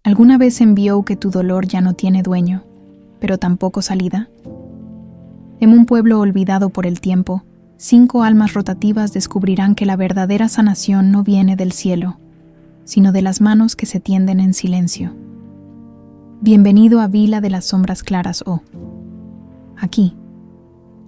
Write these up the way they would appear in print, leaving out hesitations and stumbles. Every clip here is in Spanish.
¿Alguna vez envió que tu dolor ya no tiene dueño, pero tampoco salida? En un pueblo olvidado por el tiempo, 5 almas rotativas descubrirán que la verdadera sanación no viene del cielo, sino de las manos que se tienden en silencio. Bienvenido a Vila de las Sombras Claras, oh. Aquí,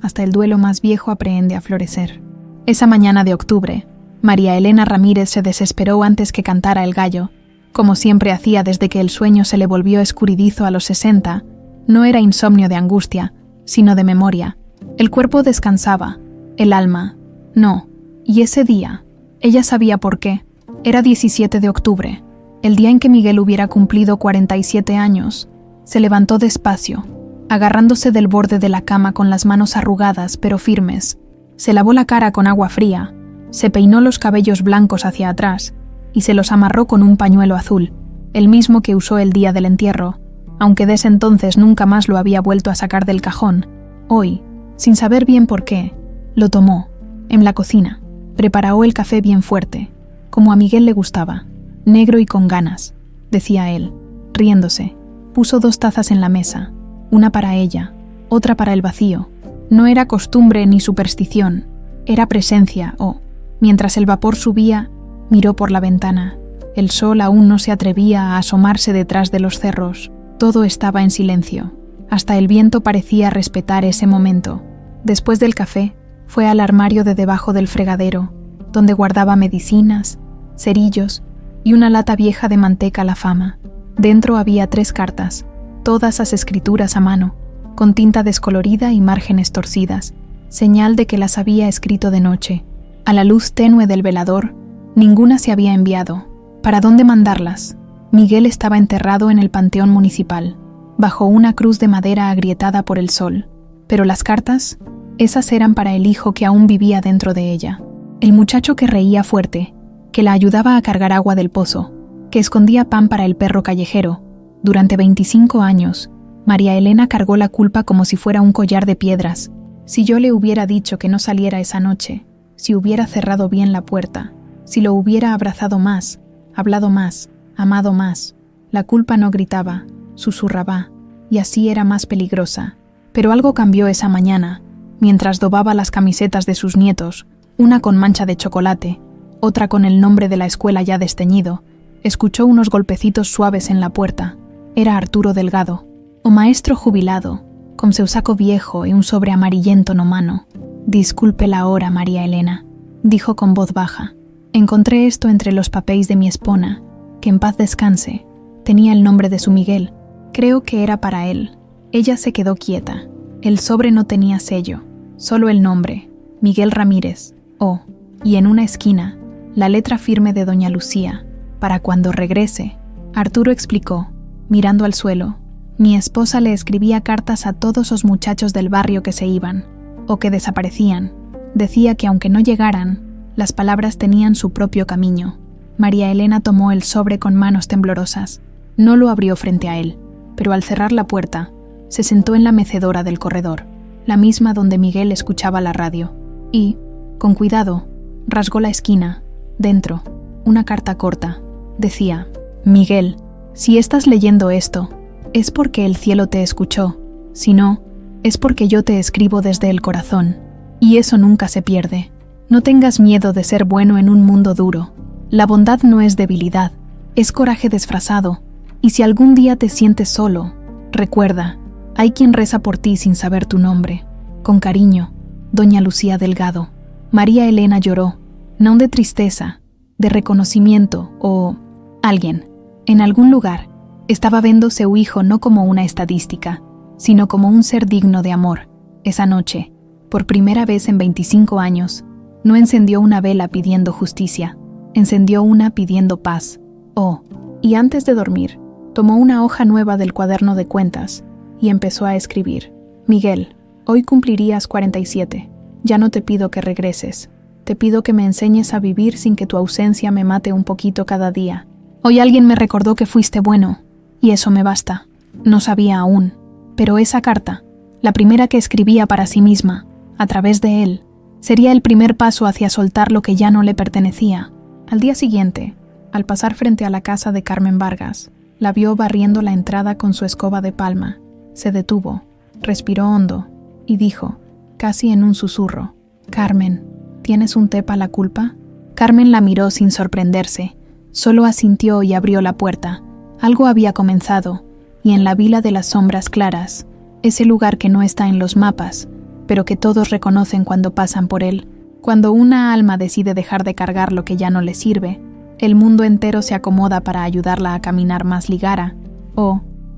hasta el duelo más viejo aprehende a florecer. Esa mañana de octubre, María Elena Ramírez se desesperó antes que cantara el gallo. Como siempre hacía desde que el sueño se le volvió escurridizo a los 60, no era insomnio de angustia, sino de memoria. El cuerpo descansaba, el alma, no. Y ese día, ella sabía por qué. Era 17 de octubre, el día en que Miguel hubiera cumplido 47 años. Se levantó despacio, agarrándose del borde de la cama con las manos arrugadas pero firmes. Se lavó la cara con agua fría, se peinó los cabellos blancos hacia atrás y se los amarró con un pañuelo azul, el mismo que usó el día del entierro, aunque desde entonces nunca más lo había vuelto a sacar del cajón. Hoy, sin saber bien por qué, lo tomó, en la cocina, preparó el café bien fuerte, como a Miguel le gustaba, negro y con ganas, decía él, riéndose. Puso 2 tazas en la mesa, una para ella, otra para el vacío. No era costumbre ni superstición, era presencia, oh. Mientras el vapor subía, miró por la ventana. El sol aún no se atrevía a asomarse detrás de los cerros. Todo estaba en silencio. Hasta el viento parecía respetar ese momento. Después del café, fue al armario de debajo del fregadero, donde guardaba medicinas, cerillos y una lata vieja de manteca a la fama. Dentro había 3 cartas, todas las escrituras a mano, con tinta descolorida y márgenes torcidas, señal de que las había escrito de noche. A la luz tenue del velador, ninguna se había enviado. ¿Para dónde mandarlas? Miguel estaba enterrado en el panteón municipal, bajo una cruz de madera agrietada por el sol. Pero las cartas, esas eran para el hijo que aún vivía dentro de ella. El muchacho que reía fuerte, que la ayudaba a cargar agua del pozo, que escondía pan para el perro callejero. Durante 25 años, María Elena cargó la culpa como si fuera un collar de piedras. Si yo le hubiera dicho que no saliera esa noche, si hubiera cerrado bien la puerta, si lo hubiera abrazado más, hablado más, amado más, la culpa no gritaba, susurraba, y así era más peligrosa. Pero algo cambió esa mañana, mientras dobaba las camisetas de sus nietos, una con mancha de chocolate, otra con el nombre de la escuela ya desteñido. Escuchó unos golpecitos suaves en la puerta. Era Arturo Delgado, o maestro jubilado, con seu saco viejo y un sobre amarillento no mano. «Disculpe la hora, María Elena», dijo con voz baja. «Encontré esto entre los papéis de mi espona, que en paz descanse. Tenía el nombre de su Miguel. Creo que era para él». Ella se quedó quieta. El sobre no tenía sello, solo el nombre, Miguel Ramírez, oh, y en una esquina, la letra firme de doña Lucía, «Para cuando regrese». Arturo explicó, mirando al suelo. «Mi esposa le escribía cartas a todos los muchachos del barrio que se iban, o que desaparecían. Decía que aunque no llegaran, las palabras tenían su propio camino». María Elena tomó el sobre con manos temblorosas. No lo abrió frente a él, pero al cerrar la puerta, se sentó en la mecedora del corredor, la misma donde Miguel escuchaba la radio, y, con cuidado, rasgó la esquina. Dentro, una carta corta. Decía: «Miguel, si estás leyendo esto, es porque el cielo te escuchó. Si no, es porque yo te escribo desde el corazón. Y eso nunca se pierde. No tengas miedo de ser bueno en un mundo duro. La bondad no es debilidad, es coraje disfrazado. Y si algún día te sientes solo, recuerda, hay quien reza por ti sin saber tu nombre. Con cariño, doña Lucía Delgado». María Elena lloró, no de tristeza, de reconocimiento o... Alguien, en algún lugar, estaba viendo su hijo no como una estadística, sino como un ser digno de amor. Esa noche, por primera vez en 25 años, no encendió una vela pidiendo justicia, encendió una pidiendo paz. Oh, y antes de dormir, tomó una hoja nueva del cuaderno de cuentas y empezó a escribir: «Miguel, hoy cumplirías 47. Ya no te pido que regreses. Te pido que me enseñes a vivir sin que tu ausencia me mate un poquito cada día. Hoy alguien me recordó que fuiste bueno, y eso me basta. No sabía aún, pero esa carta, la primera que escribía para sí misma, a través de él, sería el primer paso hacia soltar lo que ya no le pertenecía». Al día siguiente, al pasar frente a la casa de Carmen Vargas, La vio barriendo la entrada con su escoba de palma. Se detuvo, respiró hondo y dijo, casi en un susurro, «Carmen, ¿tienes un té para la culpa?» Carmen la miró sin sorprenderse. Solo asintió y abrió la puerta. Algo había comenzado, y en la vila de las sombras claras, ese lugar que no está en los mapas, pero que todos reconocen cuando pasan por él, cuando una alma decide dejar de cargar lo que ya no le sirve, el mundo entero se acomoda para ayudarla a caminar más ligera.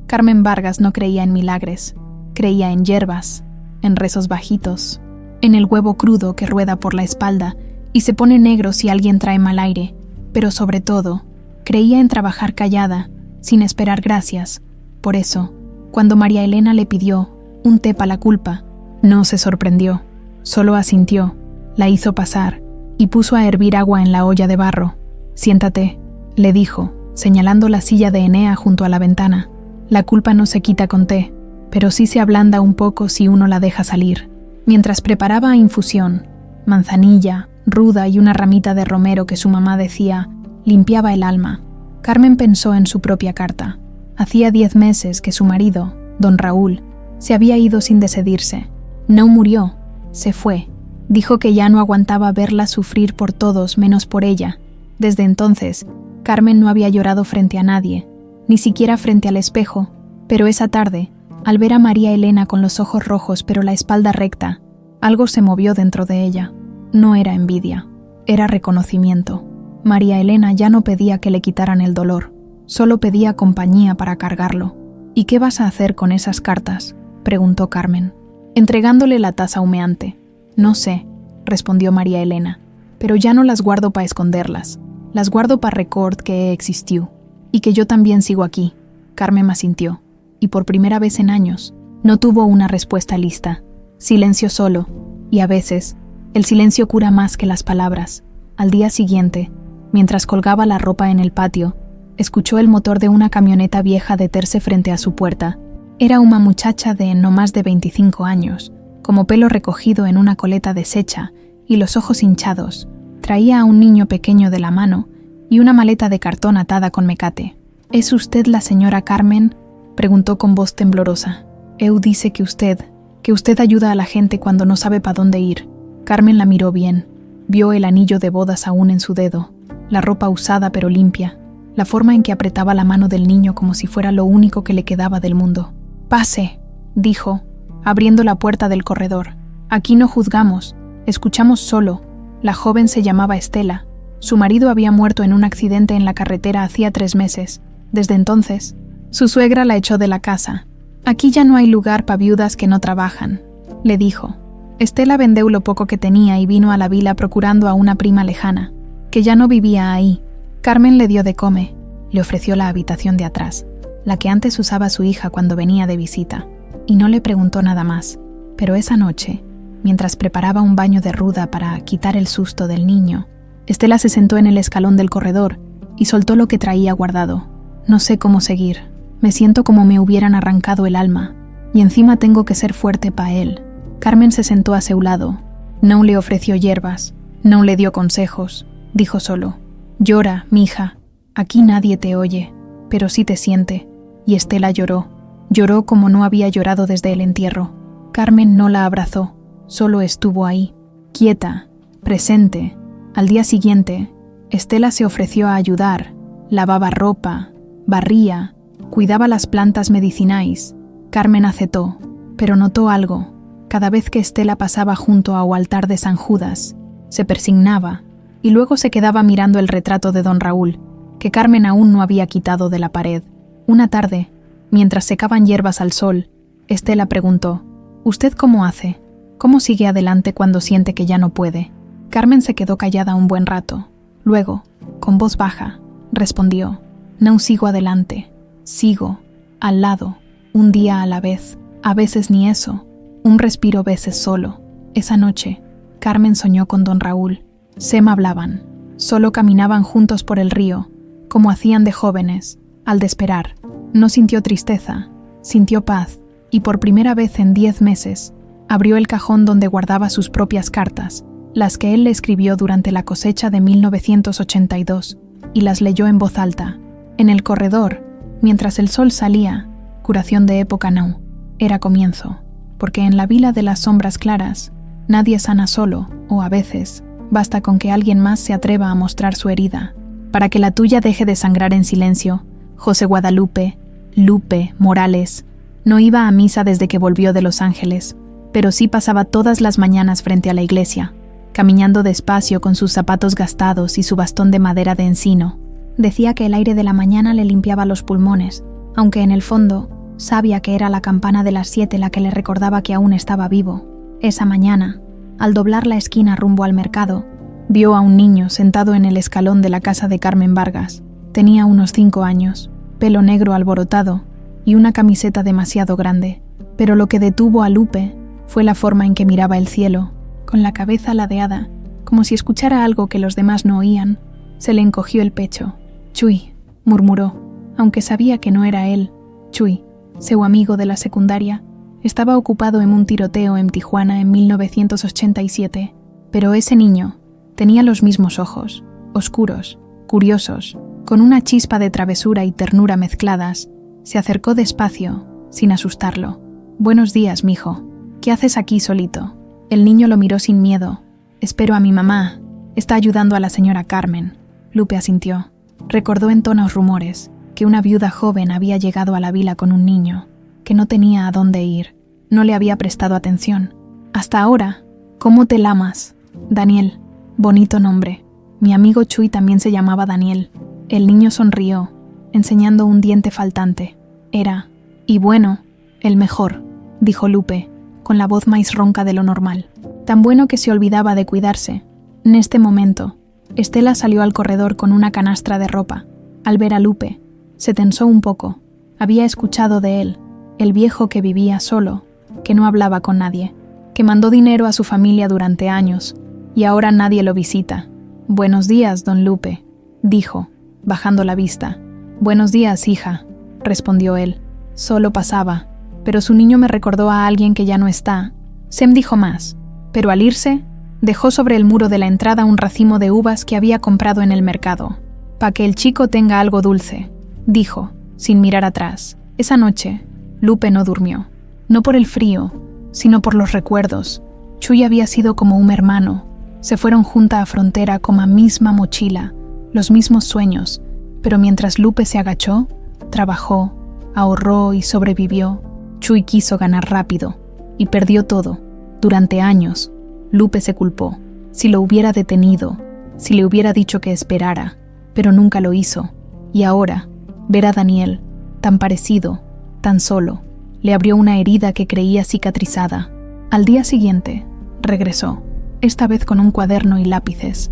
Carmen Vargas no creía en milagres, creía en hierbas, en rezos bajitos, en el huevo crudo que rueda por la espalda y se pone negro si alguien trae mal aire, pero sobre todo, creía en trabajar callada, sin esperar gracias. Por eso, cuando María Elena le pidió un té pa' la culpa, no se sorprendió, solo asintió, la hizo pasar y puso a hervir agua en la olla de barro. «Siéntate», le dijo, señalando la silla de Enea junto a la ventana. «La culpa no se quita con té, pero sí se ablanda un poco si uno la deja salir». Mientras preparaba infusión, manzanilla, ruda y una ramita de romero que su mamá decía limpiaba el alma, Carmen pensó en su propia carta. Hacía 10 meses que su marido, don Raúl, se había ido sin despedirse. No murió, se fue. Dijo que ya no aguantaba verla sufrir por todos menos por ella. Desde entonces, Carmen no había llorado frente a nadie, ni siquiera frente al espejo, pero esa tarde, al ver a María Elena con los ojos rojos pero la espalda recta, algo se movió dentro de ella. No era envidia, era reconocimiento. María Elena ya no pedía que le quitaran el dolor, solo pedía compañía para cargarlo. «¿Y qué vas a hacer con esas cartas?», preguntó Carmen, entregándole la taza humeante. «No sé», respondió María Elena, «pero ya no las guardo para esconderlas. Las guardo para record que existió, y que yo también sigo aquí». Carmen asintió, y por primera vez en años, no tuvo una respuesta lista. Silencio solo, y a veces, el silencio cura más que las palabras. Al día siguiente, mientras colgaba la ropa en el patio, escuchó el motor de una camioneta vieja detenerse frente a su puerta. Era una muchacha de no más de 25 años, como pelo recogido en una coleta deshecha y los ojos hinchados. Traía a un niño pequeño de la mano y una maleta de cartón atada con mecate. «¿Es usted la señora Carmen?», preguntó con voz temblorosa. «Eu dice que usted ayuda a la gente cuando no sabe para dónde ir». Carmen la miró bien. Vio el anillo de bodas aún en su dedo, la ropa usada pero limpia, la forma en que apretaba la mano del niño como si fuera lo único que le quedaba del mundo. «Pase», dijo, abriendo la puerta del corredor. «Aquí no juzgamos, escuchamos solo». La joven se llamaba Estela. Su marido había muerto en un accidente en la carretera hacía 3 meses. Desde entonces, su suegra la echó de la casa. «Aquí ya no hay lugar pa' viudas que no trabajan», le dijo. Estela vendió lo poco que tenía y vino a la vila procurando a una prima lejana, que ya no vivía ahí. Carmen le dio de comer, le ofreció la habitación de atrás, la que antes usaba su hija cuando venía de visita, y no le preguntó nada más. Pero esa noche, mientras preparaba un baño de ruda para quitar el susto del niño, Estela se sentó en el escalón del corredor y soltó lo que traía guardado. «No sé cómo seguir. Me siento como me hubieran arrancado el alma, y encima tengo que ser fuerte pa' él». Carmen se sentó a su lado. No le ofreció hierbas, no le dio consejos, dijo solo: «Llora, mija, aquí nadie te oye, pero sí te siente». Y Estela lloró. Lloró como no había llorado desde el entierro. Carmen no la abrazó, solo estuvo ahí, quieta, presente. Al día siguiente, Estela se ofreció a ayudar, lavaba ropa, barría, cuidaba las plantas medicinais. Carmen aceptó, pero notó algo. Cada vez que Estela pasaba junto a un altar de San Judas, se persignaba y luego se quedaba mirando el retrato de don Raúl, que Carmen aún no había quitado de la pared. Una tarde, mientras secaban hierbas al sol, Estela preguntó: «¿Usted cómo hace? ¿Cómo sigue adelante cuando siente que ya no puede?». Carmen se quedó callada un buen rato. Luego, con voz baja, respondió: «No sigo adelante. Sigo, al lado, un día a la vez. A veces ni eso, un respiro veces solo». Esa noche, Carmen soñó con don Raúl. Se me hablaban. Solo caminaban juntos por el río, como hacían de jóvenes. Al despertar, no sintió tristeza, sintió paz, y por primera vez en 10 meses, abrió el cajón donde guardaba sus propias cartas, las que él le escribió durante la cosecha de 1982, y las leyó en voz alta. En el corredor, Mientras el sol salía, curación de época no, era comienzo, porque en la vila de las sombras claras, nadie sana solo, o a veces, basta con que alguien más se atreva a mostrar su herida, para que la tuya deje de sangrar en silencio. José Guadalupe, Lupe, Morales, no iba a misa desde que volvió de Los Ángeles, pero sí pasaba todas las mañanas frente a la iglesia, caminando despacio con sus zapatos gastados y su bastón de madera de encino. Decía que el aire de la mañana le limpiaba los pulmones, aunque en el fondo sabía que era la campana de las 7 la que le recordaba que aún estaba vivo. Esa mañana, al doblar la esquina rumbo al mercado, vio a un niño sentado en el escalón de la casa de Carmen Vargas. Tenía unos 5 años, pelo negro alborotado y una camiseta demasiado grande, pero lo que detuvo a Lupe fue la forma en que miraba el cielo, con la cabeza ladeada, como si escuchara algo que los demás no oían. Se le encogió el pecho. «Chuy», murmuró, aunque sabía que no era él. Chuy, su amigo de la secundaria, estaba ocupado en un tiroteo en Tijuana en 1987, pero ese niño tenía los mismos ojos, oscuros, curiosos, con una chispa de travesura y ternura mezcladas. Se acercó despacio, sin asustarlo. «Buenos días, mijo. ¿Qué haces aquí solito?» El niño lo miró sin miedo. «Espero a mi mamá. Está ayudando a la señora Carmen». Lupe asintió. Recordó en tonos rumores que una viuda joven había llegado a la vila con un niño, que no tenía a dónde ir. No le había prestado atención. Hasta ahora. «¿Cómo te llamas?» «Daniel». «Bonito nombre. Mi amigo Chuy también se llamaba Daniel». El niño sonrió, enseñando un diente faltante. «Era, y bueno, el mejor», dijo Lupe, con la voz más ronca de lo normal. Tan bueno que se olvidaba de cuidarse. En este momento, Estela salió al corredor con una canastra de ropa. Al ver a Lupe, se tensó un poco. Había escuchado de él, el viejo que vivía solo, que no hablaba con nadie, que mandó dinero a su familia durante años, y ahora nadie lo visita. «Buenos días, don Lupe», dijo, bajando la vista. «Buenos días, hija», respondió él. «Solo pasaba, pero su niño me recordó a alguien que ya no está». Sem dijo más, pero al irse, dejó sobre el muro de la entrada un racimo de uvas que había comprado en el mercado. «Pa' que el chico tenga algo dulce», dijo, sin mirar atrás. Esa noche, Lupe no durmió. No por el frío, sino por los recuerdos. Chuy había sido como un hermano. Se fueron junta a frontera con la misma mochila, los mismos sueños, pero mientras Lupe se agachó, trabajó, ahorró y sobrevivió, Chuy quiso ganar rápido y perdió todo. Durante años, Lupe se culpó. Si lo hubiera detenido, si le hubiera dicho que esperara, pero nunca lo hizo. Y ahora, ver a Daniel, tan parecido, tan solo, le abrió una herida que creía cicatrizada. Al día siguiente, regresó, esta vez con un cuaderno y lápices.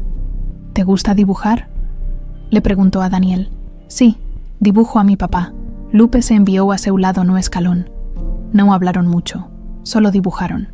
«¿Te gusta dibujar?», le preguntó a Daniel. «Sí, dibujo a mi papá». Lupe se envió a su lado no escalón. No hablaron mucho, solo dibujaron.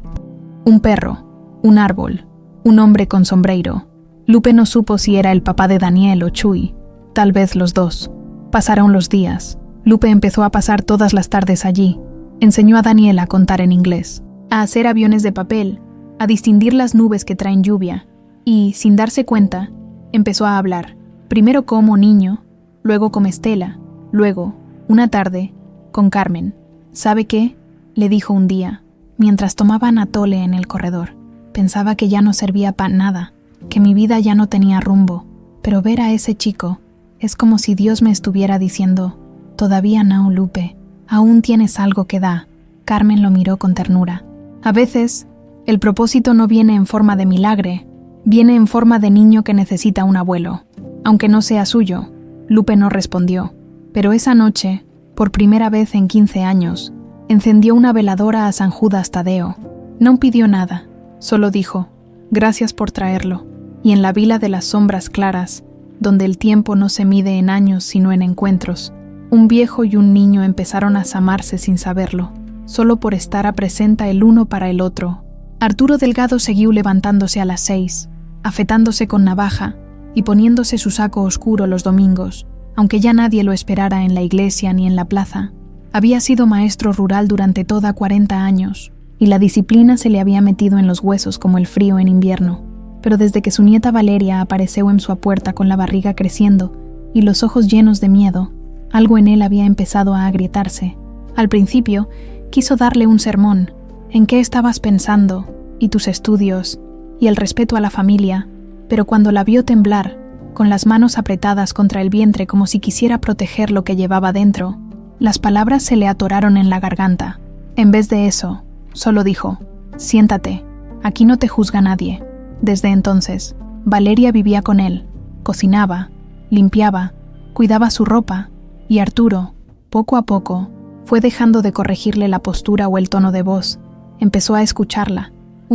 Un perro, un árbol, un hombre con sombrero. Lupe no supo si era el papá de Daniel o Chuy, tal vez los dos. Pasaron los días. Lupe empezó a pasar todas las tardes allí. Enseñó a Daniel a contar en inglés, a hacer aviones de papel, a distinguir las nubes que traen lluvia, y, sin darse cuenta, empezó a hablar, primero como niño, luego como Estela, luego, una tarde, con Carmen. «¿Sabe qué?», le dijo un día, mientras tomaban atole en el corredor. «Pensaba que ya no servía para nada, que mi vida ya no tenía rumbo, pero ver a ese chico es como si Dios me estuviera diciendo, todavía no, Lupe, aún tienes algo que da». Carmen lo miró con ternura. A veces, el propósito no viene en forma de milagre, viene en forma de niño que necesita un abuelo. Aunque no sea suyo, Lupe no respondió, pero esa noche, por primera vez en 15 años, encendió una veladora a San Judas Tadeo. No pidió nada, solo dijo, «Gracias por traerlo». Y en la vila de las sombras claras, donde el tiempo no se mide en años sino en encuentros, un viejo y un niño empezaron a amarse sin saberlo, solo por estar a presenta el uno para el otro. Arturo Delgado siguió levantándose a las 6, afetándose con navaja y poniéndose su saco oscuro los domingos, aunque ya nadie lo esperara en la iglesia ni en la plaza. Había sido maestro rural durante toda 40 años, y la disciplina se le había metido en los huesos como el frío en invierno. Pero desde que su nieta Valeria apareció en su puerta con la barriga creciendo y los ojos llenos de miedo, Algo en él había empezado a agrietarse. Al principio, quiso darle un sermón. ¿En qué estabas pensando? Y tus estudios, y el respeto a la familia. Pero cuando la vio temblar, con las manos apretadas contra el vientre como si quisiera proteger lo que llevaba dentro, las palabras se le atoraron en la garganta. En vez de eso, solo dijo: «Siéntate, aquí no te juzga nadie». Desde entonces, Valeria vivía con él, cocinaba, limpiaba, cuidaba su ropa, y Arturo, poco a poco, fue dejando de corregirle la postura o el tono de voz. Empezó a escucharla,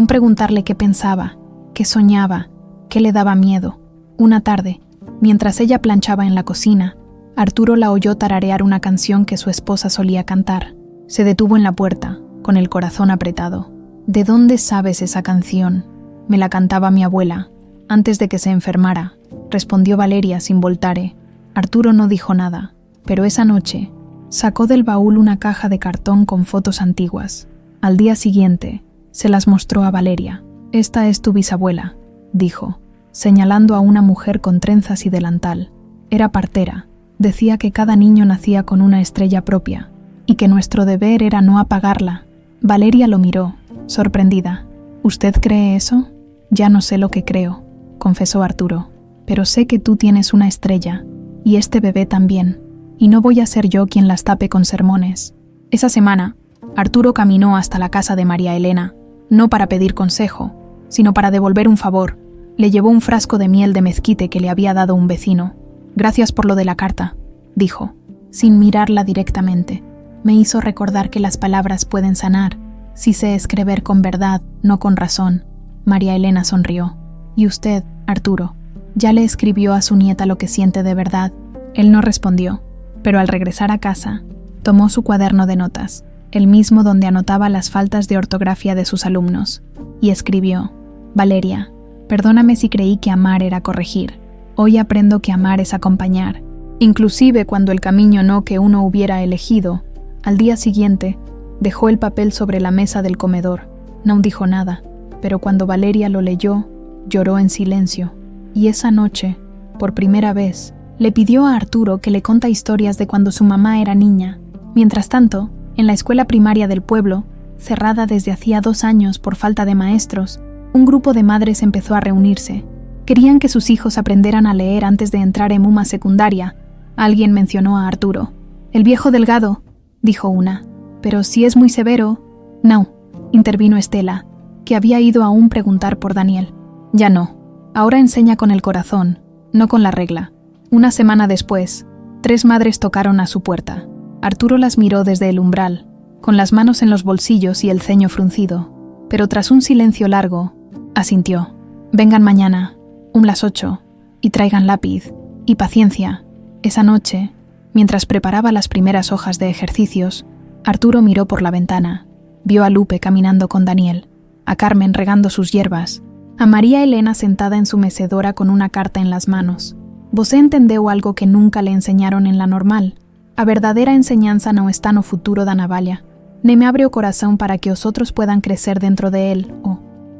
preguntarle qué pensaba, qué soñaba, qué le daba miedo. Una tarde, mientras ella planchaba en la cocina, Arturo la oyó tararear una canción que su esposa solía cantar. Se detuvo en la puerta, con el corazón apretado. «¿De dónde sabes esa canción?» «Me la cantaba mi abuela, antes de que se enfermara», respondió Valeria sin voltare. Arturo no dijo nada, pero esa noche sacó del baúl una caja de cartón con fotos antiguas. Al día siguiente, se las mostró a Valeria. «Esta es tu bisabuela», dijo, señalando a una mujer con trenzas y delantal. Era partera. Decía que cada niño nacía con una estrella propia, y que nuestro deber era no apagarla. Valeria lo miró, sorprendida. «¿Usted cree eso?» «Ya no sé lo que creo», confesó Arturo, «pero sé que tú tienes una estrella, y este bebé también, y no voy a ser yo quien las tape con sermones». Esa semana, Arturo caminó hasta la casa de María Elena, no para pedir consejo, sino para devolver un favor. Le llevó un frasco de miel de mezquite que le había dado un vecino. «Gracias por lo de la carta», dijo, sin mirarla directamente. «Me hizo recordar que las palabras pueden sanar, si se escribir con verdad, no con razón». María Elena sonrió. «¿Y usted, Arturo, ya le escribió a su nieta lo que siente de verdad?» Él no respondió, pero al regresar a casa, tomó su cuaderno de notas, el mismo donde anotaba las faltas de ortografía de sus alumnos, y escribió: «Valeria, perdóname si creí que amar era corregir. Hoy aprendo que amar es acompañar, inclusive cuando el camino no que uno hubiera elegido». Al día siguiente, dejó el papel sobre la mesa del comedor. No dijo nada, pero cuando Valeria lo leyó, lloró en silencio. Y esa noche, por primera vez, le pidió a Arturo que le contara historias de cuando su mamá era niña. Mientras tanto, en la escuela primaria del pueblo, cerrada desde hacía 2 años por falta de maestros, un grupo de madres empezó a reunirse. Querían que sus hijos aprendieran a leer antes de entrar en una secundaria. Alguien mencionó a Arturo. «El viejo delgado», dijo una. «Pero si es muy severo». «No», intervino Estela, que había ido aún preguntar por Daniel. «Ya no. Ahora enseña con el corazón, no con la regla». Una semana después, 3 madres tocaron a su puerta. Arturo las miró desde el umbral, con las manos en los bolsillos y el ceño fruncido, pero tras un silencio largo, asintió. «Vengan mañana, las 8, y traigan lápiz y paciencia». Esa noche, mientras preparaba las primeras hojas de ejercicios, Arturo miró por la ventana. Vio a Lupe caminando con Daniel, a Carmen regando sus hierbas, a María Elena sentada en su mecedora con una carta en las manos. Vosé entendeu algo que nunca le enseñaron en la normal. A verdadera enseñanza no está no futuro da navalla. Ne me abre o corazón para que osotros puedan crecer dentro de él.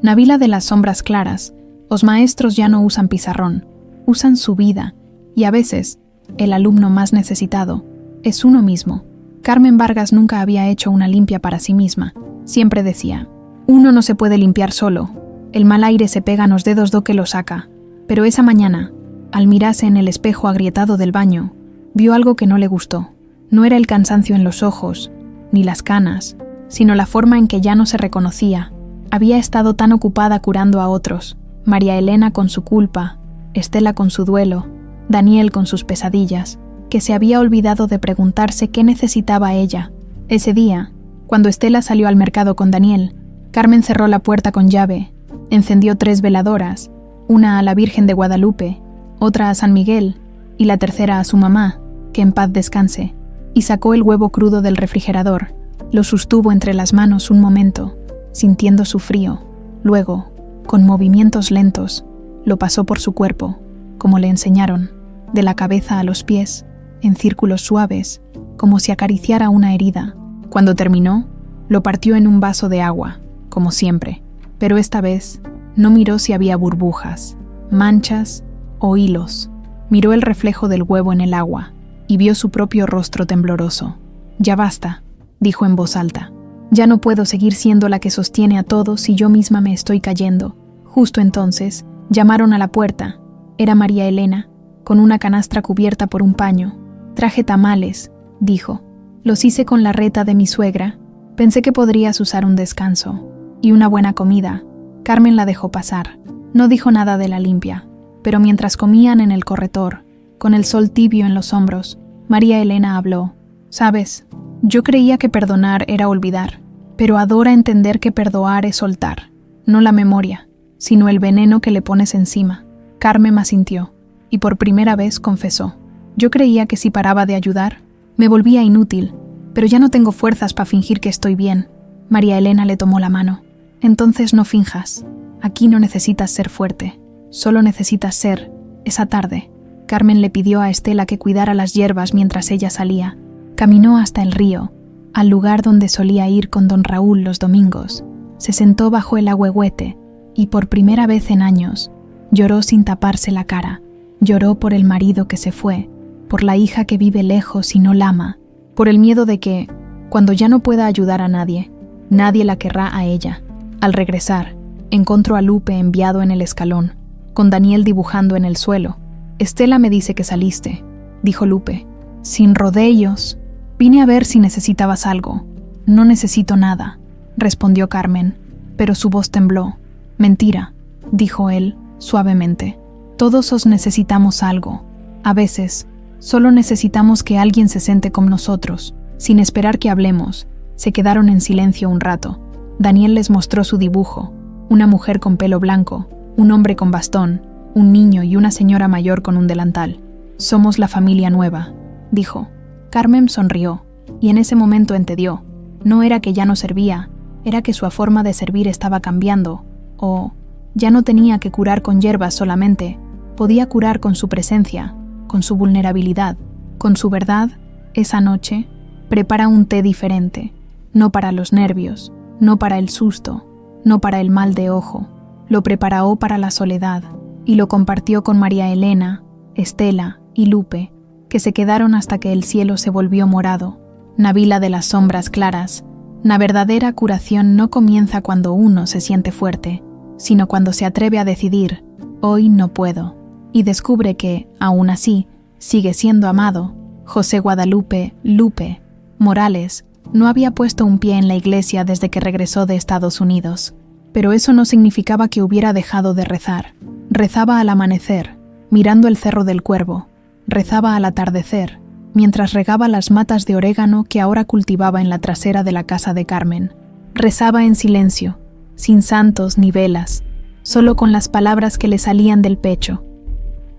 Na vila de las sombras claras, os maestros ya no usan pizarrón, usan su vida, y a veces, el alumno más necesitado es uno mismo. Carmen Vargas nunca había hecho una limpia para sí misma. Siempre decía: «Uno no se puede limpiar solo. El mal aire se pega en los dedos do que lo saca». Pero esa mañana, al mirarse en el espejo agrietado del baño, vio algo que no le gustó. No era el cansancio en los ojos, ni las canas, sino la forma en que ya no se reconocía. Había estado tan ocupada curando a otros, María Elena con su culpa, Estela con su duelo, Daniel con sus pesadillas, que se había olvidado de preguntarse qué necesitaba ella. Ese día, cuando Estela salió al mercado con Daniel, Carmen cerró la puerta con llave, encendió 3 veladoras, una a la Virgen de Guadalupe, otra a San Miguel y la tercera a su mamá, que en paz descanse, y sacó el huevo crudo del refrigerador. Lo sostuvo entre las manos un momento, sintiendo su frío. Luego, con movimientos lentos, lo pasó por su cuerpo, como le enseñaron, de la cabeza a los pies, en círculos suaves, como si acariciara una herida. Cuando terminó, lo partió en un vaso de agua, como siempre, pero esta vez no miró si había burbujas, manchas o hilos. Miró el reflejo del huevo en el agua y vio su propio rostro tembloroso. «Ya basta», dijo en voz alta. «Ya no puedo seguir siendo la que sostiene a todos si yo misma me estoy cayendo». Justo entonces, llamaron a la puerta. Era María Elena, con una canastra cubierta por un paño. «Traje tamales», dijo. «Los hice con la reta de mi suegra. Pensé que podrías usar un descanso. Y una buena comida». Carmen la dejó pasar. No dijo nada de la limpia, pero mientras comían en el corredor, con el sol tibio en los hombros, María Elena habló. «Sabes, yo creía que perdonar era olvidar, pero adora entender que perdonar es soltar, no la memoria, sino el veneno que le pones encima». Carmen asintió, y por primera vez confesó. «Yo creía que si paraba de ayudar, me volvía inútil, pero ya no tengo fuerzas para fingir que estoy bien». María Elena le tomó la mano. «Entonces no finjas. Aquí no necesitas ser fuerte, solo necesitas ser». Esa tarde, Carmen le pidió a Estela que cuidara las hierbas mientras ella salía. Caminó hasta el río, al lugar donde solía ir con don Raúl los domingos. Se sentó bajo el agüehuete y por primera vez en años lloró sin taparse la cara. Lloró por el marido que se fue, por la hija que vive lejos y no la ama, por el miedo de que, cuando ya no pueda ayudar a nadie, nadie la querrá a ella. Al regresar, encontró a Lupe enviado en el escalón, con Daniel dibujando en el suelo. «Estela me dice que saliste», dijo Lupe. «Sin rodeos. Vine a ver si necesitabas algo». «No necesito nada», respondió Carmen, pero su voz tembló. «Mentira», dijo él, suavemente. «Todos os necesitamos algo. A veces, solo necesitamos que alguien se siente con nosotros». Sin esperar que hablemos, se quedaron en silencio un rato. Daniel les mostró su dibujo: una mujer con pelo blanco, un hombre con bastón, un niño y una señora mayor con un delantal. «Somos la familia nueva», dijo. Carmen sonrió, y en ese momento entendió. No era que ya no servía, era que su forma de servir estaba cambiando, o ya no tenía que curar con hierbas solamente, podía curar con su presencia, con su vulnerabilidad, con su verdad. Esa noche, prepara un té diferente, no para los nervios, no para el susto, no para el mal de ojo. Lo preparó para la soledad y lo compartió con María Elena, Estela y Lupe, que se quedaron hasta que el cielo se volvió morado. Navila de las sombras claras, la verdadera curación no comienza cuando uno se siente fuerte, sino cuando se atreve a decidir, hoy no puedo, y descubre que, aún así, sigue siendo amado. José Guadalupe Lupe Morales no había puesto un pie en la iglesia desde que regresó de Estados Unidos, pero eso no significaba que hubiera dejado de rezar. Rezaba al amanecer, mirando el Cerro del Cuervo. Rezaba al atardecer, mientras regaba las matas de orégano que ahora cultivaba en la trasera de la casa de Carmen. Rezaba en silencio, sin santos ni velas, solo con las palabras que le salían del pecho.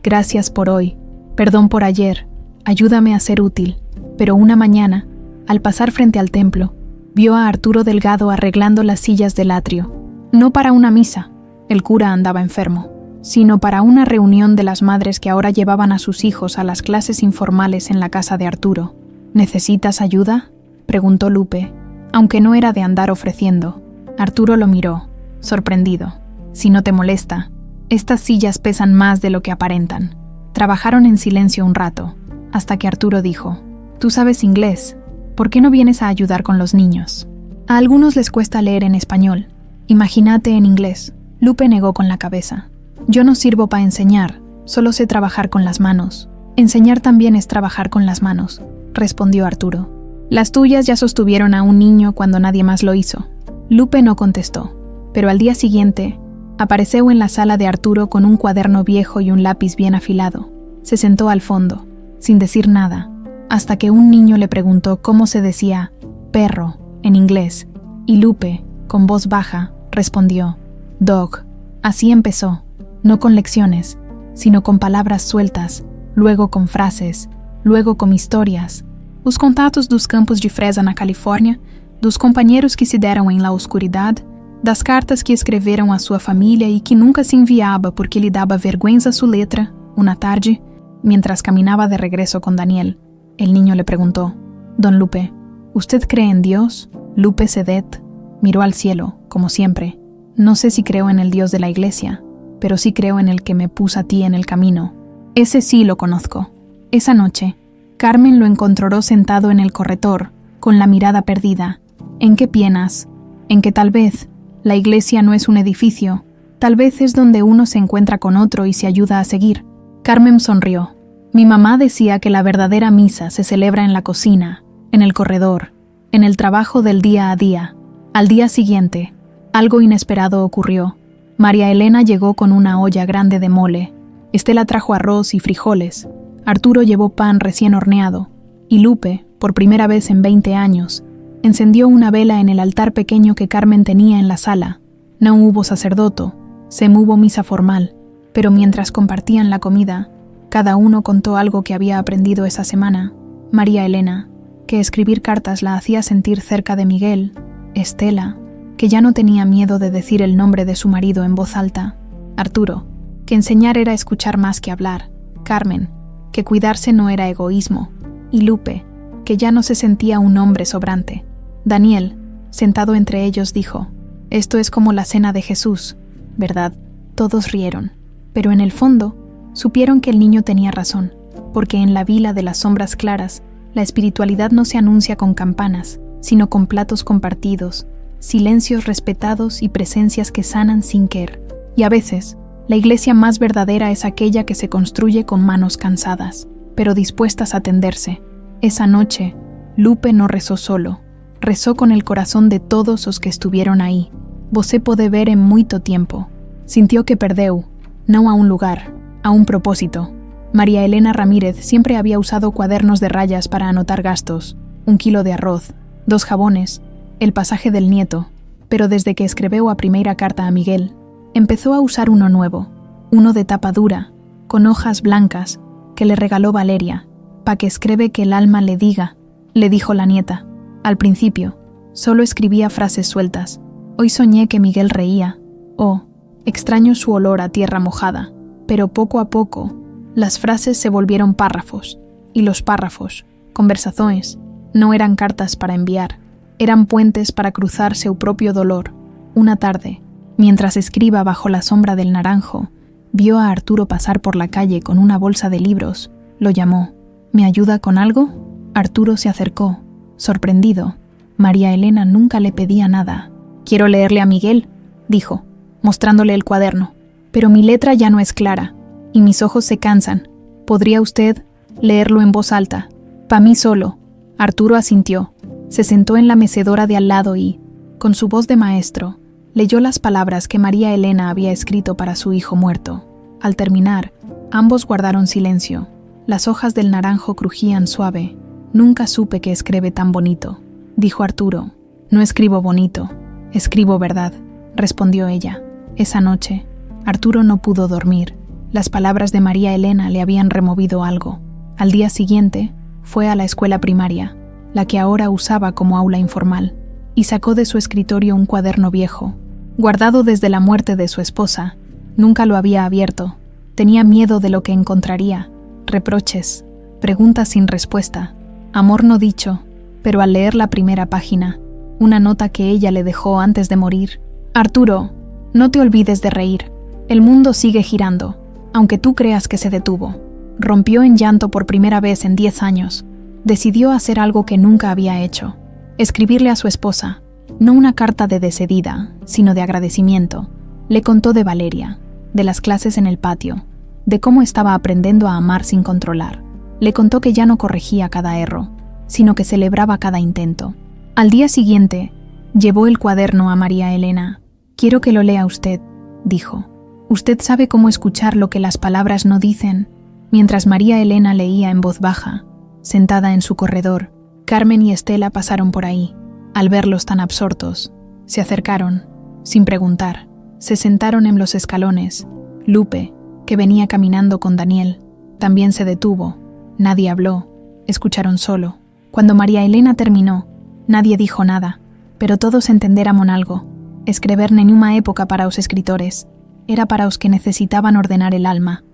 «Gracias por hoy, perdón por ayer, ayúdame a ser útil». Pero una mañana, al pasar frente al templo, vio a Arturo Delgado arreglando las sillas del atrio. No para una misa, el cura andaba enfermo, sino para una reunión de las madres que ahora llevaban a sus hijos a las clases informales en la casa de Arturo. «¿Necesitas ayuda?», preguntó Lupe, aunque no era de andar ofreciendo. Arturo lo miró, sorprendido. «Si no te molesta, estas sillas pesan más de lo que aparentan». Trabajaron en silencio un rato, hasta que Arturo dijo: «Tú sabes inglés, ¿por qué no vienes a ayudar con los niños? A algunos les cuesta leer en español. Imagínate en inglés». Lupe negó con la cabeza. «Yo no sirvo para enseñar, solo sé trabajar con las manos». «Enseñar también es trabajar con las manos», respondió Arturo. «Las tuyas ya sostuvieron a un niño cuando nadie más lo hizo». Lupe no contestó, pero al día siguiente apareció en la sala de Arturo con un cuaderno viejo y un lápiz bien afilado. Se sentó al fondo, sin decir nada, hasta que un niño le preguntó cómo se decía perro en inglés, y Lupe, con voz baja, respondió: «Dog». Así empezó, no con lecciones, sino con palabras sueltas, luego con frases, luego con historias. Os contatos dos campos de fresa na Califórnia, dos companheiros que se deram em la oscuridad, das cartas que escreveram a sua família e que nunca se enviava porque lhe dava vergüenza su letra. Una tarde, mientras caminaba de regreso con Daniel, el niño le preguntó: «Don Lupe, ¿usted cree en Dios?». Lupe Cedet miró al cielo, como siempre. «No sé si creo en el Dios de la iglesia, pero sí creo en el que me puso a ti en el camino. Ese sí lo conozco». Esa noche, Carmen lo encontró sentado en el corredor, con la mirada perdida. ¿En qué piensas? En que tal vez la iglesia no es un edificio, tal vez es donde uno se encuentra con otro y se ayuda a seguir. Carmen sonrió. Mi mamá decía que la verdadera misa se celebra en la cocina, en el corredor, en el trabajo del día a día. Al día siguiente, algo inesperado ocurrió. María Elena llegó con una olla grande de mole. Estela trajo arroz y frijoles. Arturo llevó pan recién horneado. Y Lupe, por primera vez en 20 años, encendió una vela en el altar pequeño que Carmen tenía en la sala. No hubo sacerdote, se hubo misa formal, pero mientras compartían la comida, cada uno contó algo que había aprendido esa semana. María Elena, que escribir cartas la hacía sentir cerca de Miguel. Estela, que ya no tenía miedo de decir el nombre de su marido en voz alta. Arturo, que enseñar era escuchar más que hablar. Carmen, que cuidarse no era egoísmo. Y Lupe, que ya no se sentía un hombre sobrante. Daniel, sentado entre ellos, dijo: «Esto es como la cena de Jesús, ¿verdad?» Todos rieron, pero en el fondo supieron que el niño tenía razón, porque en la vila de las sombras claras, la espiritualidad no se anuncia con campanas, sino con platos compartidos, silencios respetados y presencias que sanan sin querer. Y a veces, la iglesia más verdadera es aquella que se construye con manos cansadas, pero dispuestas a tenderse. Esa noche, Lupe no rezó solo, rezó con el corazón de todos los que estuvieron ahí. Vosé pode ver en muito tiempo. Sintió que perdeu, no a un lugar, a un propósito. María Elena Ramírez siempre había usado cuadernos de rayas para anotar gastos, 1 kilo de arroz, 2 jabones, el pasaje del nieto, pero desde que escribió a primeira carta a Miguel, empezó a usar uno nuevo, uno de tapa dura, con hojas blancas, que le regaló Valeria, pa' que escribe que el alma le diga, le dijo la nieta. Al principio, solo escribía frases sueltas. Hoy soñé que Miguel reía. Oh, extraño su olor a tierra mojada. Pero poco a poco, las frases se volvieron párrafos, y los párrafos, conversaciones, no eran cartas para enviar, eran puentes para cruzar su propio dolor. Una tarde, mientras escriba bajo la sombra del naranjo, vio a Arturo pasar por la calle con una bolsa de libros. Lo llamó. ¿Me ayuda con algo? Arturo se acercó, sorprendido. María Elena nunca le pedía nada. «Quiero leerle a Miguel», dijo, mostrándole el cuaderno. «Pero mi letra ya no es clara, y mis ojos se cansan. ¿Podría usted leerlo en voz alta? Pa' mí solo». Arturo asintió. Se sentó en la mecedora de al lado y, con su voz de maestro, leyó las palabras que María Elena había escrito para su hijo muerto. Al terminar, ambos guardaron silencio. Las hojas del naranjo crujían suave. «Nunca supe que escribe tan bonito», dijo Arturo. «No escribo bonito, escribo verdad», respondió ella. Esa noche, Arturo no pudo dormir. Las palabras de María Elena le habían removido algo. Al día siguiente, fue a la escuela primaria, la que ahora usaba como aula informal, y sacó de su escritorio un cuaderno viejo, guardado desde la muerte de su esposa. Nunca lo había abierto. Tenía miedo de lo que encontraría. Reproches, preguntas sin respuesta, amor no dicho, pero al leer la primera página, una nota que ella le dejó antes de morir: «Arturo, no te olvides de reír. El mundo sigue girando, aunque tú creas que se detuvo». Rompió en llanto por primera vez en 10 años. Decidió hacer algo que nunca había hecho: escribirle a su esposa, no una carta de despedida, sino de agradecimiento. Le contó de Valeria, de las clases en el patio, de cómo estaba aprendiendo a amar sin controlar. Le contó que ya no corregía cada error, sino que celebraba cada intento. Al día siguiente, llevó el cuaderno a María Elena. «Quiero que lo lea usted», dijo. «Usted sabe cómo escuchar lo que las palabras no dicen». Mientras María Elena leía en voz baja, sentada en su corredor, Carmen y Estela pasaron por ahí. Al verlos tan absortos, se acercaron, sin preguntar. Se sentaron en los escalones. Lupe, que venía caminando con Daniel, también se detuvo. Nadie habló, escucharon solo. Cuando María Elena terminó, nadie dijo nada, pero todos entendéramos algo. Escribir en una época para os escritores era para os que necesitaban ordenar el alma.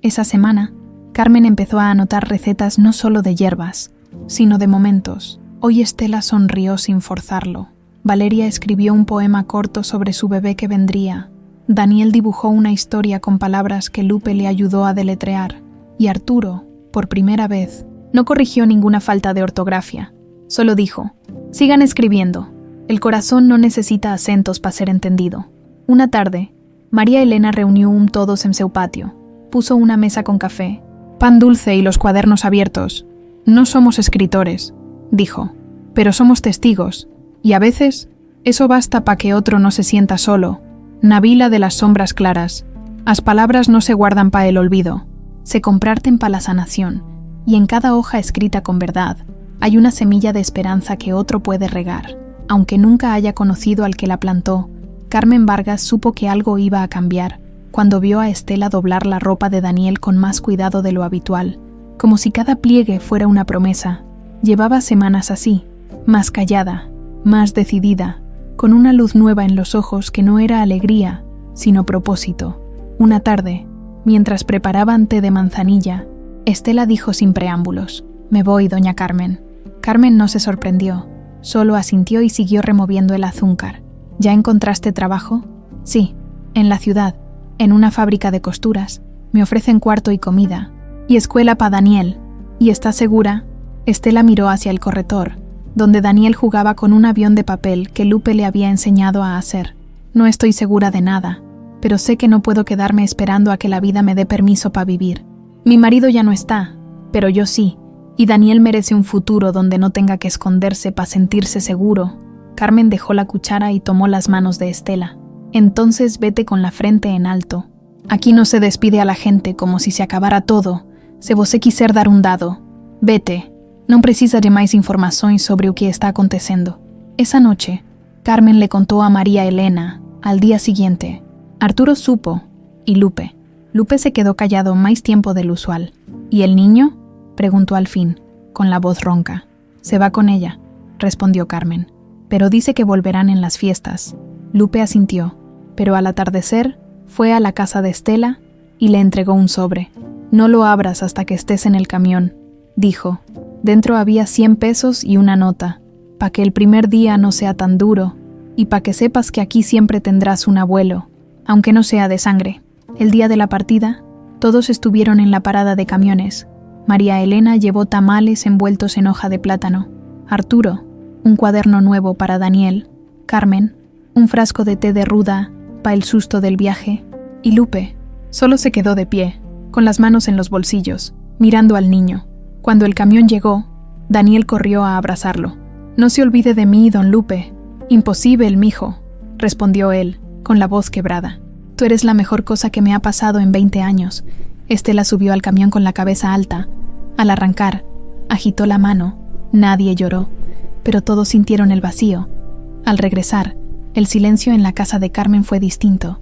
Esa semana, Carmen empezó a anotar recetas no solo de hierbas, sino de momentos. Hoy Estela sonrió sin forzarlo. Valeria escribió un poema corto sobre su bebé que vendría. Daniel dibujó una historia con palabras que Lupe le ayudó a deletrear. Y Arturo, por primera vez, No corrigió ninguna falta de ortografía. Solo dijo: sigan escribiendo. El corazón no necesita acentos para ser entendido. Una tarde, María Elena reunió todos en su patio. Puso una mesa con café, pan dulce y los cuadernos abiertos. No somos escritores, dijo, pero somos testigos, y a veces eso basta para que otro no se sienta solo. Nabila de las sombras claras. As palabras no se guardan pa el olvido, se comparten pa la sanación, y en cada hoja escrita con verdad hay una semilla de esperanza que otro puede regar. Aunque nunca haya conocido al que la plantó, Carmen Vargas supo que algo iba a cambiar cuando vio a Estela doblar la ropa de Daniel con más cuidado de lo habitual, como si cada pliegue fuera una promesa. Llevaba semanas así, más callada, más decidida, con una luz nueva en los ojos que no era alegría, sino propósito. Una tarde, mientras preparaban té de manzanilla, Estela dijo sin preámbulos: «Me voy, doña Carmen». Carmen no se sorprendió, solo asintió y siguió removiendo el azúcar. «¿Ya encontraste trabajo?» «Sí, en la ciudad, en una fábrica de costuras. Me ofrecen cuarto y comida, y escuela pa' Daniel». «¿Y estás segura?» Estela miró hacia el corredor, donde Daniel jugaba con un avión de papel que Lupe le había enseñado a hacer. «No estoy segura de nada, pero sé que no puedo quedarme esperando a que la vida me dé permiso para vivir. Mi marido ya no está, pero yo sí, y Daniel merece un futuro donde no tenga que esconderse para sentirse seguro». Carmen dejó la cuchara y tomó las manos de Estela. «Entonces vete con la frente en alto. Aquí no se despide a la gente como si se acabara todo, se você quiser dar un dado. Vete, non precisa de máis informações sobre o que está acontecendo». Esa noche, Carmen le contó a María Elena, al día siguiente. Arturo supo, y Lupe. Lupe se quedó callado más tiempo del usual. «¿Y el niño?», preguntó al fin, con la voz ronca. «Se va con ella», respondió Carmen. «Pero dice que volverán en las fiestas». Lupe asintió, pero al atardecer fue a la casa de Estela y le entregó un sobre. «No lo abras hasta que estés en el camión», dijo. Dentro había 100 pesos y una nota, pa' que el primer día no sea tan duro y pa' que sepas que aquí siempre tendrás un abuelo, aunque no sea de sangre. El día de la partida, todos estuvieron en la parada de camiones. María Elena llevó tamales envueltos en hoja de plátano. Arturo, un cuaderno nuevo para Daniel. Carmen, un frasco de té de ruda pa' el susto del viaje. Y Lupe solo se quedó de pie, con las manos en los bolsillos, mirando al niño. Cuando el camión llegó, Daniel corrió a abrazarlo. «No se olvide de mí, don Lupe. Imposible, mijo», respondió él, con la voz quebrada. «Tú eres la mejor cosa que me ha pasado en 20 años». Estela subió al camión con la cabeza alta. Al arrancar, agitó la mano. Nadie lloró, pero todos sintieron el vacío. Al regresar, el silencio en la casa de Carmen fue distinto.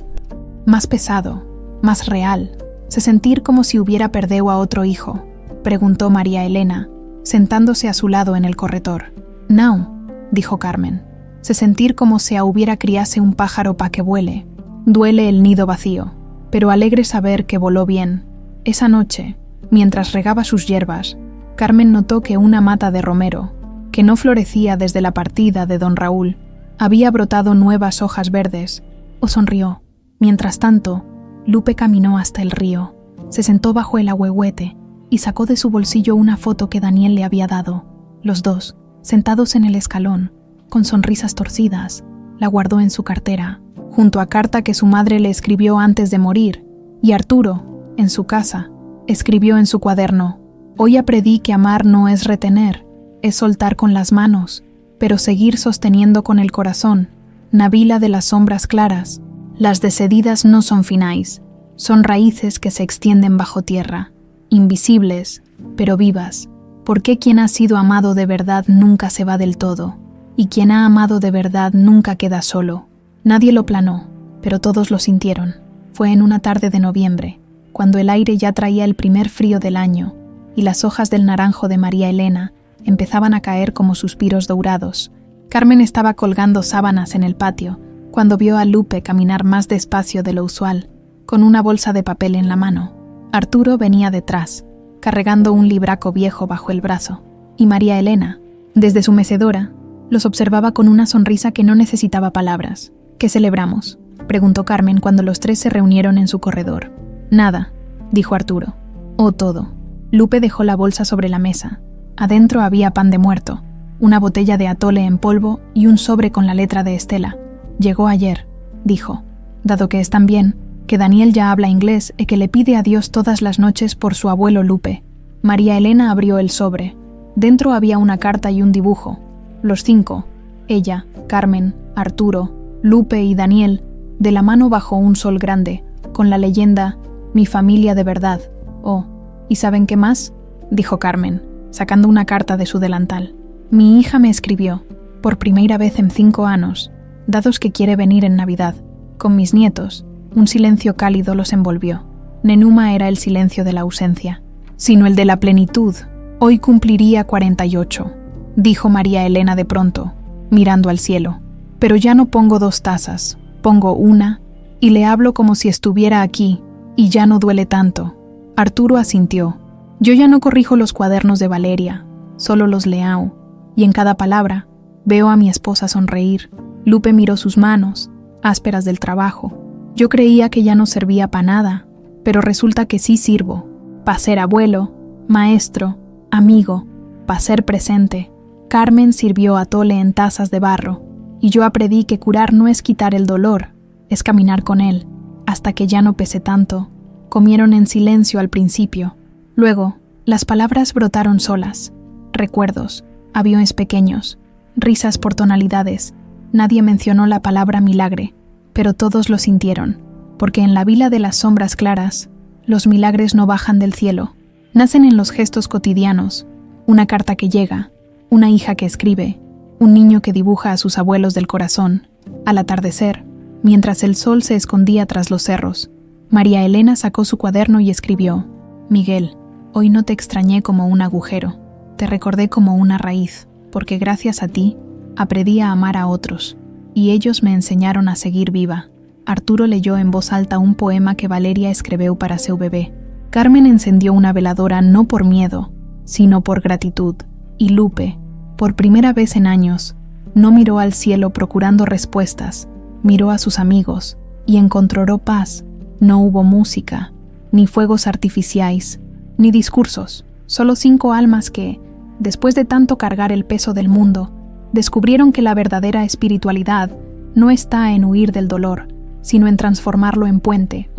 Más pesado, más real. Se sentir como si hubiera perdido a otro hijo, preguntó María Elena, sentándose a su lado en el corredor. «No», dijo Carmen. «Se sentir como si hubiera criase un pájaro pa' que vuele. Duele el nido vacío, pero alegre saber que voló bien». Esa noche, mientras regaba sus hierbas, Carmen notó que una mata de romero, que no florecía desde la partida de don Raúl, había brotado nuevas hojas verdes. O sonrió. Mientras tanto, Lupe caminó hasta el río, se sentó bajo el ahuehuete y sacó de su bolsillo una foto que Daniel le había dado. Los dos, sentados en el escalón, con sonrisas torcidas, la guardó en su cartera, junto a carta que su madre le escribió antes de morir, y Arturo, en su casa, escribió en su cuaderno: «Hoy aprendí que amar no es retener, es soltar con las manos, pero seguir sosteniendo con el corazón. Nabila de las sombras claras, las desedidas no son finais, son raíces que se extienden bajo tierra, invisibles, pero vivas. Porque quien ha sido amado de verdad nunca se va del todo, y quien ha amado de verdad nunca queda solo». Nadie lo planó, pero todos lo sintieron. Fue en una tarde de noviembre, cuando el aire ya traía el primer frío del año, y las hojas del naranjo de María Elena empezaban a caer como suspiros dourados. Carmen estaba colgando sábanas en el patio, cuando vio a Lupe caminar más despacio de lo usual, con una bolsa de papel en la mano. Arturo venía detrás, cargando un libraco viejo bajo el brazo, y María Elena, desde su mecedora, los observaba con una sonrisa que no necesitaba palabras. «¿Qué celebramos?», preguntó Carmen cuando los tres se reunieron en su corredor. «Nada», dijo Arturo. «O todo». Lupe dejó la bolsa sobre la mesa. Adentro había pan de muerto, una botella de atole en polvo y un sobre con la letra de Estela. Llegó ayer, dijo, dado que están bien, que Daniel ya habla inglés y que le pide a Dios todas las noches por su abuelo Lupe. María Elena abrió el sobre. Dentro había una carta y un dibujo. Los 5, ella, Carmen, Arturo, Lupe y Daniel, de la mano bajo un sol grande, con la leyenda «Mi familia de verdad». Oh, ¿y saben qué más?, dijo Carmen, sacando una carta de su delantal. Mi hija me escribió, por primera vez en 5 años, dados que quiere venir en Navidad, con mis nietos. Un silencio cálido los envolvió. Nenuma era el silencio de la ausencia, sino el de la plenitud. Hoy cumpliría 48, dijo María Elena de pronto, mirando al cielo. Pero ya no pongo 2 tazas, pongo una, y le hablo como si estuviera aquí, y ya no duele tanto. Arturo asintió. Yo ya no corrijo los cuadernos de Valeria, solo los leo, y en cada palabra veo a mi esposa sonreír. Lupe miró sus manos, ásperas del trabajo. Yo creía que ya no servía para nada, pero resulta que sí sirvo, para ser abuelo, maestro, amigo, para ser presente. Carmen sirvió atole en tazas de barro, y yo aprendí que curar no es quitar el dolor, es caminar con él, hasta que ya no pese tanto. Comieron en silencio al principio. Luego, las palabras brotaron solas. Recuerdos, aviones pequeños, risas por tonalidades. Nadie mencionó la palabra milagre, pero todos lo sintieron, porque en la vila de las sombras claras, los milagres no bajan del cielo, nacen en los gestos cotidianos, una carta que llega, una hija que escribe, un niño que dibuja a sus abuelos del corazón. Al atardecer, mientras el sol se escondía tras los cerros, María Elena sacó su cuaderno y escribió: Miguel, hoy no te extrañé como un agujero, te recordé como una raíz, porque gracias a ti aprendí a amar a otros, y ellos me enseñaron a seguir viva. Arturo leyó en voz alta un poema que Valeria escribió para su bebé. Carmen encendió una veladora no por miedo, sino por gratitud, y Lupe, por primera vez en años, no miró al cielo procurando respuestas, miró a sus amigos, y encontró paz. No hubo música, ni fuegos artificiales, ni discursos, solo 5 almas que, después de tanto cargar el peso del mundo, descubrieron que la verdadera espiritualidad no está en huir del dolor, sino en transformarlo en puente,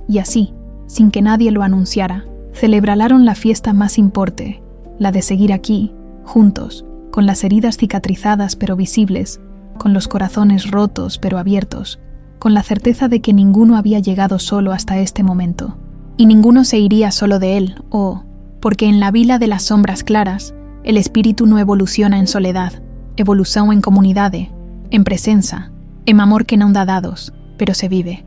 y así, sin que nadie lo anunciara, celebraron la fiesta más importante, la de seguir aquí, juntos, con las heridas cicatrizadas pero visibles, con los corazones rotos pero abiertos, con la certeza de que ninguno había llegado solo hasta este momento, y ninguno se iría solo de él, porque en la vila de las sombras claras, el espíritu no evoluciona en soledad, evoluciona en comunidad, en presencia, en amor que no da dados, pero se vive.